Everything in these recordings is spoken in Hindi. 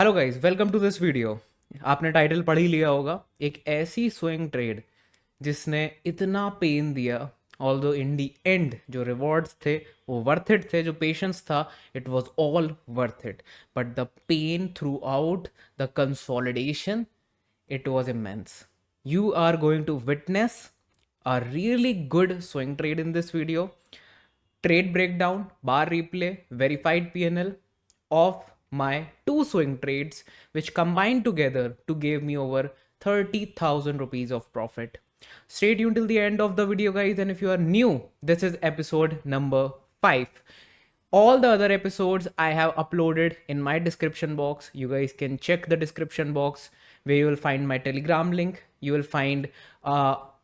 Hello guys, welcome to this video. आपने टाइटल पढ़ ही लिया होगा। एक ऐसी स्विंग ट्रेड जिसने इतना पेन दिया, ऑल्दो इन दी एंड जो रिवॉर्ड्स थे वो वर्थ इट थे, जो पेशेंस था it was all worth it, but the pain throughout the consolidation, it was immense. You are going to witness a really good swing trade in this video. Trade breakdown, bar replay, verified PNL of my two swing trades, which combined together to give me over 30,000 rupees of profit. Stay tuned till the end of the video, guys. And if you are new, this is episode number 5. All the other episodes I have uploaded in my description box. You guys can check the description box where you will find my Telegram link. You will find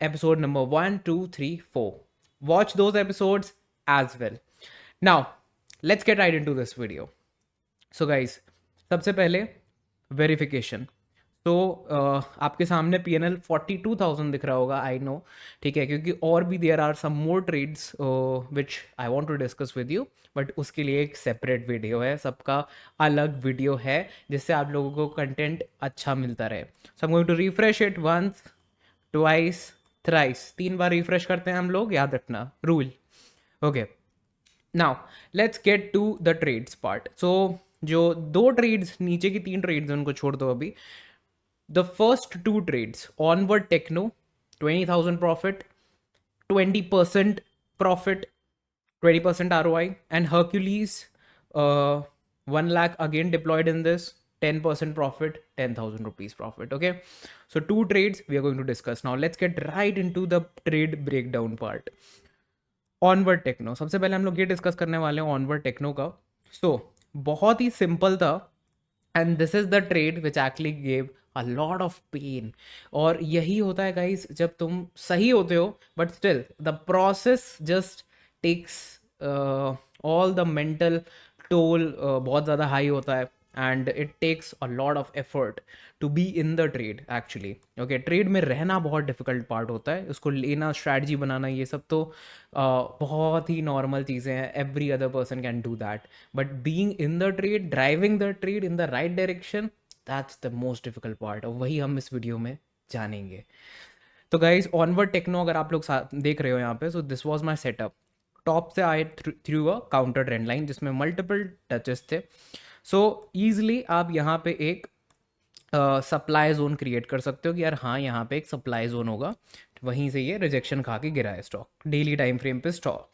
episode number 1, 2, 3, 4. Watch those episodes as well. Now, let's get right into this video. So guys, सबसे पहले वेरिफिकेशन। तो आपके सामने पी एन एल 42,000 दिख रहा होगा, आई नो, ठीक है, क्योंकि और भी there are some more trades which I want to discuss with you, but उसके लिए एक सेपरेट वीडियो है, सबका अलग वीडियो है, जिससे आप लोगों को कंटेंट अच्छा मिलता रहे। So I am going to refresh it once, twice, thrice, 3 बार रिफ्रेश करते हैं हम लोग, याद रखना rule. Okay, now let's get to the trades part. So जो दो ट्रेड्स, नीचे की 3 ट्रेड्स उनको छोड़ दो अभी। The first 2 trades, Onward Techno 20,000 profit, 20% profit, 20% ROI, and Hercules, 1 lakh again deployed in this, 10% profit, 10,000 rupees profit. Okay, so 2 trades we are going to discuss now. Let's get right into the trade breakdown part. Onward Techno, सबसे पहले हम लोग ये डिस्कस करने वाले हैं ऑनवर्ड टेक्नो का। सो बहुत ही सिंपल था, and this is the trade which actually gave a lot of pain. और यही होता है गाइस, जब तुम सही होते हो but still the process just takes all the mental toll, बहुत ज़्यादा हाई होता है, and it takes a lot of effort to be in the trade actually. Okay, trade में रहना बहुत डिफिकल्ट पार्ट होता है, उसको लेना, स्ट्रैटेजी बनाना, ये सब तो बहुत ही नॉर्मल चीज़ें हैं, every other person can do that, but being in the trade, driving the trade in the right direction, that's the most difficult part, और वही हम इस वीडियो में जानेंगे। तो गाइज, ऑनवर्ड टेक्नो अगर आप लोग देख रहे हो यहाँ पे, so this was my setup. Top से आए through a counter trend line जिसमें मल्टीपल टचेस थे। सो ईजिली आप यहाँ पे एक सप्लाई जोन क्रिएट कर सकते हो कि यार हाँ, यहाँ पे एक सप्लाई जोन होगा, वहीं से ये रिजेक्शन खा के गिरा है स्टॉक, डेली टाइम फ्रेम पे स्टॉक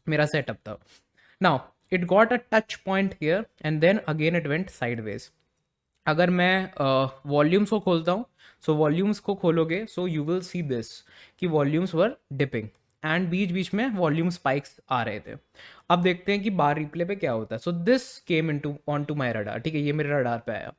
मेरा सेटअप था। Now it got a touch point here and then again it went sideways. अगर मैं वॉल्यूम्स को खोलता हूँ, सो वॉल्यूम्स को खोलोगे, so you will see this कि वॉल्यूम्स वर डिपिंग एंड बीच बीच में वॉल्यूम स्पाइक्स आ रहे थे। अब देखते हैं कि बार रिप्ले पे क्या होता है। So this came in to on to my radar, ठीक है, ये मेरे रडार पे आया।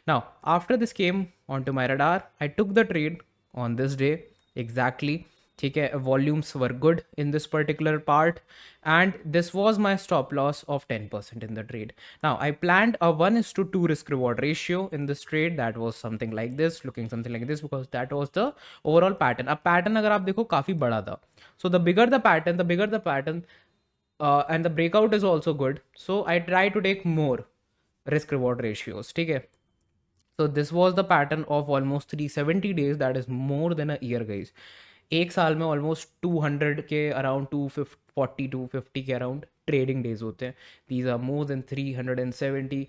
Now after this came on to my radar, I took the trade on this day exactly, ठीक है, volumes were good in this particular part, and this was my stop loss of 10% in the trade. Now I planned a 1:2 risk reward ratio in this trade, that was something like this, looking something like this, because that was the overall pattern. अब pattern अगर आप देखो काफ़ी बड़ा था, so the bigger the pattern, and the breakout is also good, so I try to take more risk reward ratios, ठीक है। So this was the pattern of almost 370 days, that is more than a year guys। एक साल में ऑलमोस्ट 200 के अराउंड, 240 250 के अराउंड ट्रेडिंग डेज होते हैं। These are more than 370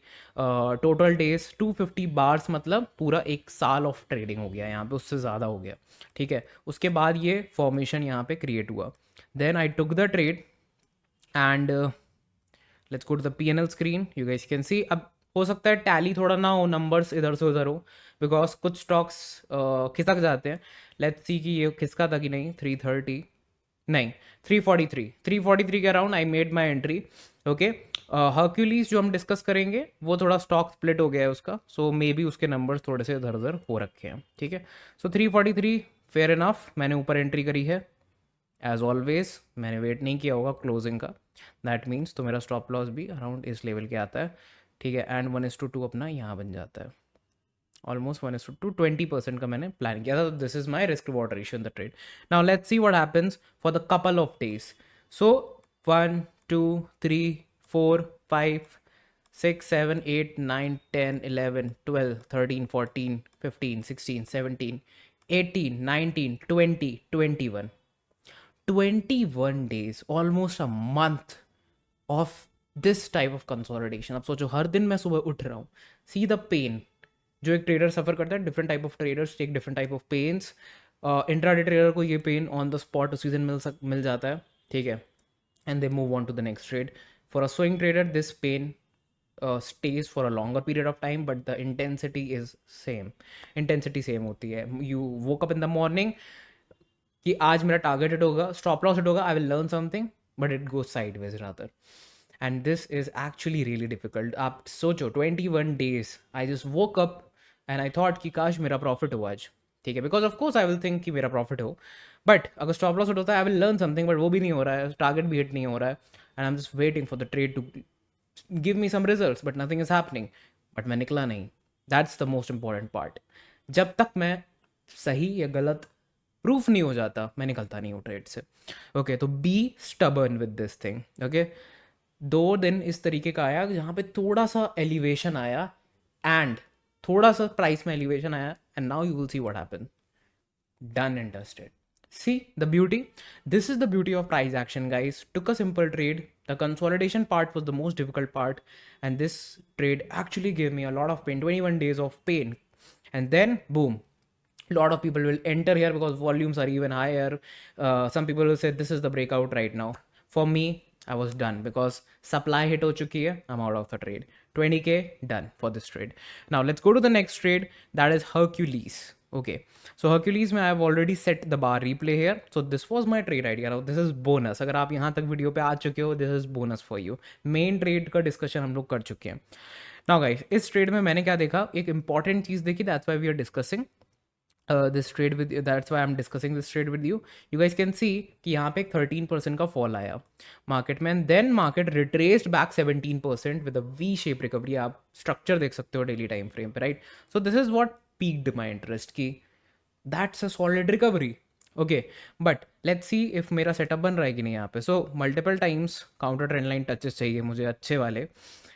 total days. 250 bars मतलब पूरा एक साल ऑफ ट्रेडिंग हो गया यहाँ पे, उससे ज़्यादा हो गया, ठीक है। उसके बाद ये फॉर्मेशन यहाँ पे क्रिएट हुआ, then I took the trade and let's go to the PNL screen. You guys can see, अब हो सकता है टैली थोड़ा ना हो, नंबर्स इधर से उधर हो, बिकॉज कुछ स्टॉक्स खिसक जाते हैं। लेट्स सी कि ये खिसका था कि नहीं। 330 नहीं, 343 के around I made my entry. Okay, Hercules जो हम डिस्कस करेंगे वो थोड़ा स्टॉक स्प्लिट हो गया है उसका, सो मे बी उसके नंबर्स थोड़े से इधर उधर हो रखे हैं, ठीक है। सो 343 फेयर इनफ, मैंने ऊपर एंट्री करी है एज ऑलवेज, मैंने वेट नहीं किया होगा क्लोजिंग का, दैट मीन्स तो मेरा स्टॉप लॉस भी अराउंड इस लेवल के आता है, ठीक है। एंड 1:2 अपना यहाँ बन जाता है, ऑलमोस्ट 1:2, 20% का मैंने प्लान किया था। This is my risk reward ratio in the trade. Now let's see what happens for the couple of days. So 1 2 3 4 5 6 7 8 9 10 11 12 13 14 15 16 17 18 19 20 21 21 days, almost a month of this type of consolidation. अब सोचो हर दिन मैं सुबह उठ रहा हूँ, सी द पेन जो एक ट्रेडर सफ़र करता है. Different type of traders take different type of pains. Intraday trader को ये पेन ऑन द स्पॉट उसी दिन मिल जाता है, ठीक है, and they move on to the next trade. For a swing trader this pain stays for a longer period of time, but the intensity is same. Intensity same होती है. You woke up in the morning कि आज मेरा टारगेट हिट होगा, स्टॉप लॉस हिट होगा, I will learn something, but it goes sideways rather. And this is actually really difficult. आप सोचो 21 days I just woke up and I thought कि काश मेरा प्रॉफिट हो आज, ठीक है, because of course I will think कि मेरा प्रॉफिट हो, बट अगर स्टॉप लॉस हिट होता है I will learn something, but वो भी नहीं हो रहा है, टारगेट भी हिट नहीं हो रहा है, and I am just waiting for the trade to give me some results, but nothing is happening. But मैं निकला नहीं. That's the most important part. जब तक मैं सही या गलत प्रूफ नहीं हो जाता, मैं निकलता नहीं हूँ ट्रेड से. ओके, तो be stubborn with this thing. Okay, 2 दिन इस तरीके का आया जहाँ पे थोड़ा सा एलिवेशन आया एंड थोड़ा सा प्राइस में एलिवेशन आया, and now you will see what happen. Done and dusted. See the beauty? This is the beauty of price action, guys. Took a simple trade. The consolidation part was the most difficult part, and this trade actually gave me a lot of pain, 21 days of pain. And then boom, a lot of people will enter here because volumes are even higher. Some people will say this is the breakout right now. For me, I was done because supply hit ho chuki hai. I'm out of the trade. 20k done for this trade. Now let's go to the next trade. That is Hercules. Okay, so Hercules में I have already set the bar replay here. So this was my trade idea. Now this is bonus. अगर आप यहाँ तक वीडियो पे आ चुके हो, this is bonus for you. Main trade का डिस्कशन हम लोग कर चुके हैं. Now guys, इस ट्रेड में मैंने क्या देखा, एक इंपॉर्टेंट चीज़ देखी. That's why we are discussing this trade with you. That's why I'm discussing this trade with you. You guys can see कि यहाँ पे एक 13% का फॉल आया मार्केट में, and then market retraced back 17% with a V shape recovery. आप स्ट्रक्चर देख सकते हो डेली टाइम फ्रेम पे, right. So this is what piqued my interest की that's a solid recovery. Okay, but let's see if मेरा सेटअप बन रहा है कि नहीं यहाँ पे. So multiple times counter trend line touches चाहिए मुझे अच्छे वाले,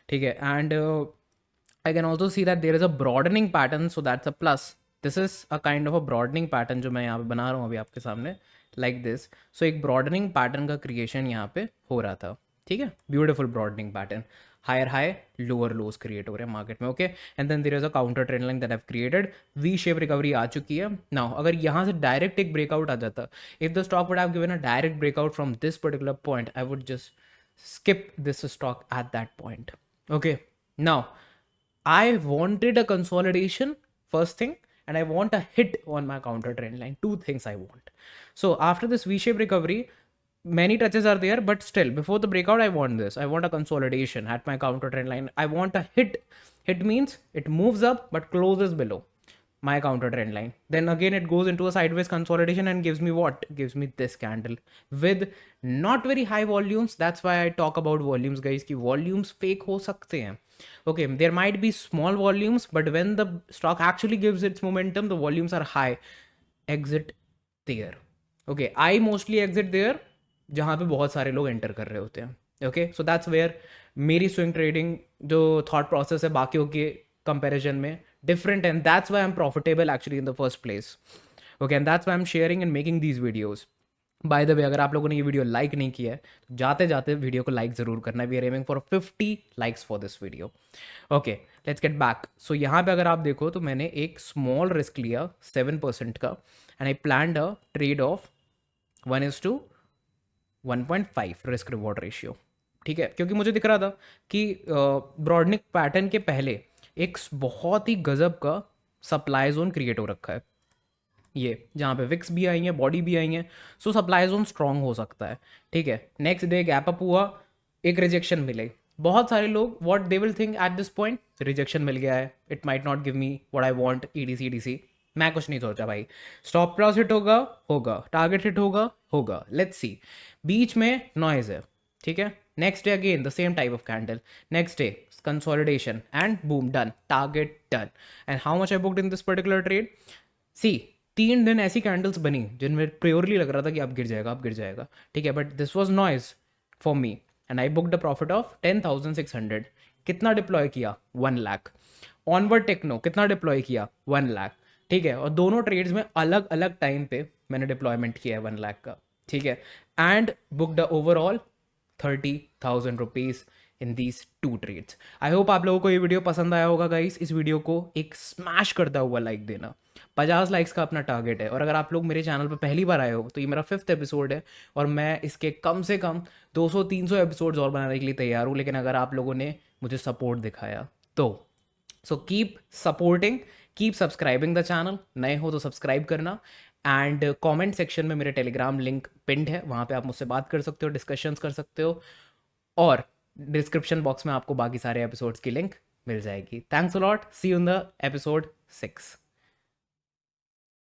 ठीक है, and I can also see that there is a broadening pattern, so that's a plus. This is a kind of a broadening pattern जो मैं यहाँ पे बना रहा हूँ अभी आपके सामने, लाइक दिस. सो एक ब्रॉडनिंग पैटर्न का क्रिएशन यहाँ पे हो रहा था, ठीक है, beautiful broadening pattern. Higher high lower lows create हो रहे हैं मार्केट में. Okay, and then there is a counter trend line that have created. V shape recovery आ चुकी है. नाउ अगर यहाँ से डायरेक्ट एक ब्रेकआउट आ जाता, if the stock would have given a direct breakout from this particular point, I would just skip this stock at that point. Okay, now I wanted a consolidation first thing, and I want a hit on my counter trend line. Two things I want. So after this V-shaped recovery, many touches are there, but still before the breakout I want this. I want a consolidation at my counter trend line. I want a hit. Hit means it moves up but closes below my counter trend line. Then again it goes into a sideways consolidation and gives me what? Gives me this candle with not very high volumes. That's why I talk about volumes, guys, ki volumes fake ho sakte hain. Okay, there might be small volumes, but when the stock actually gives its momentum, the volumes are high. Exit there. Okay, I mostly exit there जहाँ पे बहुत सारे लोग एंटर कर रहे होते हैं. ओके, सो दैट्स वेयर मेरी स्विंग ट्रेडिंग जो थॉट प्रोसेस है बाकियों के कंपैरिजन में different, and that's why I'm profitable actually in the first place. Okay, and that's why I'm sharing and making these videos. By the way, अगर आप लोगों ने ये वीडियो लाइक नहीं किया है तो जाते जाते वीडियो को लाइक ज़रूर करना है. We are aiming for 50 likes for this video. Okay, let's get back. So यहाँ पे अगर आप देखो तो मैंने एक स्मॉल रिस्क लिया 7% का, and I planned a trade off 1:1.5 risk reward ratio, ठीक है, क्योंकि मुझे दिख रहा था कि ब्रॉडनिक पैटर्न के पहले एक बहुत ही गजब का सप्लाई जोन क्रिएट हो रखा है, ये जहाँ पे विक्स भी आई हैं, बॉडी भी आई हैं. सो सप्लाई जोन स्ट्रांग हो सकता है, ठीक है. नेक्स्ट डे गैप अप हुआ, एक रिजेक्शन मिले. बहुत सारे लोग what they will think at this point, rejection मिल गया है, it might not give me what I want, EDC. मैं कुछ नहीं सोचा भाई, स्टॉप लॉस हिट होगा होगा, टारगेट हिट होगा होगा, लेट्स सी. बीच में नॉइज है, ठीक है. Next day again the same type of candle, next day consolidation, and boom, done, target done. And how much I booked in this particular trade? See, 3 दिन ऐसी कैंडल्स बनी जिनमें प्योरली लग रहा था कि अब गिर जाएगा, ठीक है, but this was noise for me, and I booked a profit of 10,600. कितना डिप्लॉय किया, 1 लाख। ऑनवर्ड टेक्नो कितना डिप्लॉय किया, 1 लाख। ठीक है, और दोनों ट्रेड्स में अलग अलग टाइम पे मैंने डिप्लॉयमेंट किया है 1 लाख का। ठीक है, and booked overall 30,000 rupees in these 2 trades. I hope आप लोगों को ये वीडियो पसंद आया होगा गाइस। इस वीडियो को एक स्मैश करता हुआ लाइक देना, 50 लाइक्स का अपना टारगेट है। और अगर आप लोग मेरे चैनल पर पहली बार आए हो तो ये मेरा 5th एपिसोड है, और मैं इसके कम से कम 200-300 एपिसोड्स और बनाने के लिए तैयार हूँ, लेकिन अगर आप लोगों ने मुझे सपोर्ट दिखाया तो। So keep supporting, keep subscribing the channel. नए हो तो सब्सक्राइब करना, एंड कमेंट सेक्शन में मेरे टेलीग्राम लिंक पिंड है, वहाँ पे आप मुझसे बात कर सकते हो, डिस्कशंस कर सकते हो, और डिस्क्रिप्शन बॉक्स में आपको बाकी सारे एपिसोड्स की लिंक मिल जाएगी। Thanks a lot, see you in the episode 6।